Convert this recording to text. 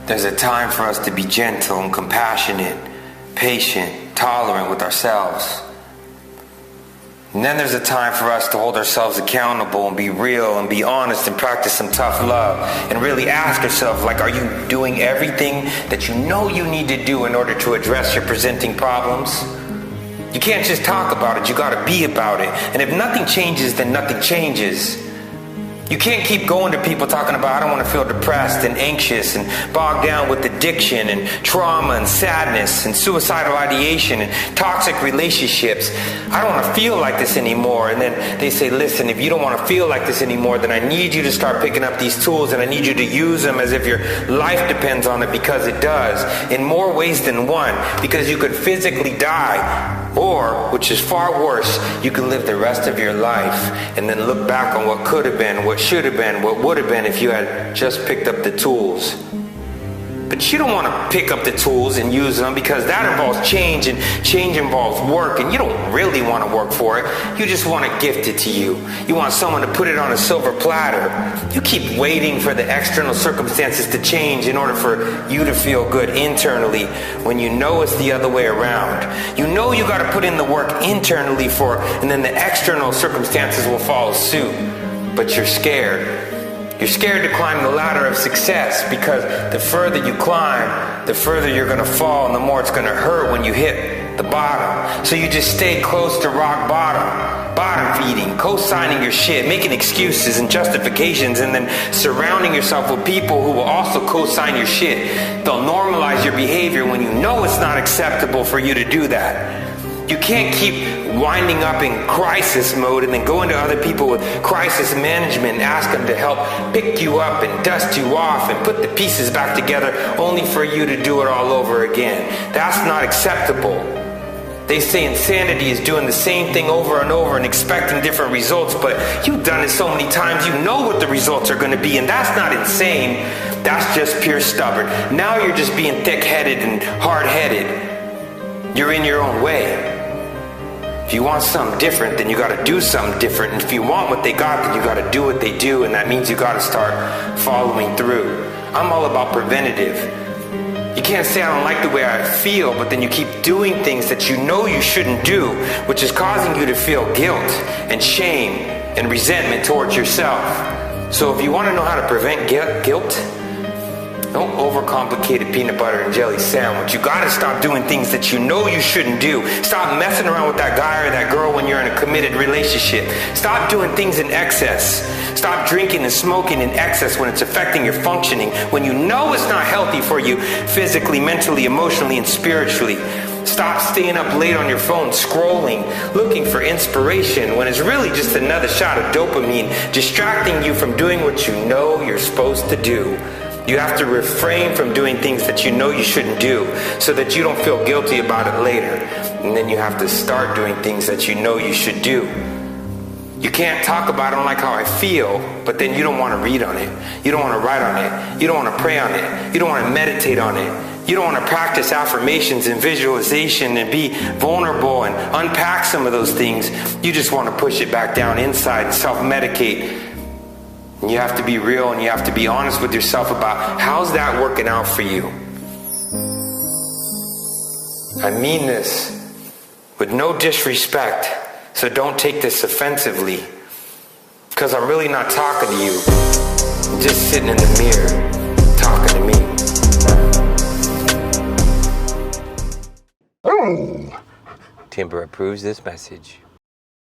There's a time for us to be gentle and compassionate, patient, tolerant with ourselves. And then there's a time for us to hold ourselves accountable and be real and be honest and practice some tough love and really ask ourselves, like, are you doing everything that you know you need to do in order to address your presenting problems? You can't just talk about it, you gotta be about it. And if nothing changes, then nothing changes. You can't keep going to people talking about, I don't want to feel depressed and anxious and bogged down with addiction and trauma and sadness and suicidal ideation and toxic relationships. I don't want to feel like this anymore. And then they say, listen, if you don't want to feel like this anymore, then I need you to start picking up these tools and I need you to use them as if your life depends on it, because it does, in more ways than one, because you could physically die, or, which is far worse, you can live the rest of your life and then look back on what could have been, what should have been, what would have been if you had just picked up the tools. But you don't want to pick up the tools and use them, because that involves change, and change involves work, and you don't really want to work for it. You just want it gifted to you. You want someone to put it on a silver platter. You keep waiting for the external circumstances to change in order for you to feel good internally, when you know it's the other way around. You know you got to put in the work internally and then the external circumstances will follow suit. But you're scared. You're scared to climb the ladder of success, because the further you climb, the further you're going to fall, and the more it's going to hurt when you hit the bottom. So you just stay close to rock bottom feeding, co-signing your shit, making excuses and justifications, and then surrounding yourself with people who will also co-sign your shit. They'll normalize your behavior when you know it's not acceptable for you to do that. You can't keep winding up in crisis mode and then go into other people with crisis management and ask them to help pick you up and dust you off and put the pieces back together, only for you to do it all over again. That's not acceptable. They say insanity is doing the same thing over and over and expecting different results, but you've done it so many times, you know what the results are going to be, and that's not insane. That's just pure stubborn. Now you're just being thick-headed and hard-headed. You're in your own way. If you want something different, then you got to do something different. And if you want what they got, then you got to do what they do. And that means you got to start following through. I'm all about preventative. You can't say I don't like the way I feel, but then you keep doing things that you know you shouldn't do, which is causing you to feel guilt and shame and resentment towards yourself. So if you want to know how to prevent guilt, don't overcomplicate a peanut butter and jelly sandwich. You gotta stop doing things that you know you shouldn't do. Stop messing around with that guy or that girl when you're in a committed relationship. Stop doing things in excess. Stop drinking and smoking in excess when it's affecting your functioning, when you know it's not healthy for you physically, mentally, emotionally, and spiritually. Stop staying up late on your phone, scrolling, looking for inspiration, when it's really just another shot of dopamine distracting you from doing what you know you're supposed to do. You have to refrain from doing things that you know you shouldn't do, so that you don't feel guilty about it later. And then you have to start doing things that you know you should do. You can't talk about, I don't like how I feel, but then you don't want to read on it. You don't want to write on it. You don't want to pray on it. You don't want to meditate on it. You don't want to practice affirmations and visualization and be vulnerable and unpack some of those things. You just want to push it back down inside and self-medicate. And you have to be real, and you have to be honest with yourself about, how's that working out for you? I mean this with no disrespect, so don't take this offensively, because I'm really not talking to you. I'm just sitting in the mirror talking to me. Timber approves this message.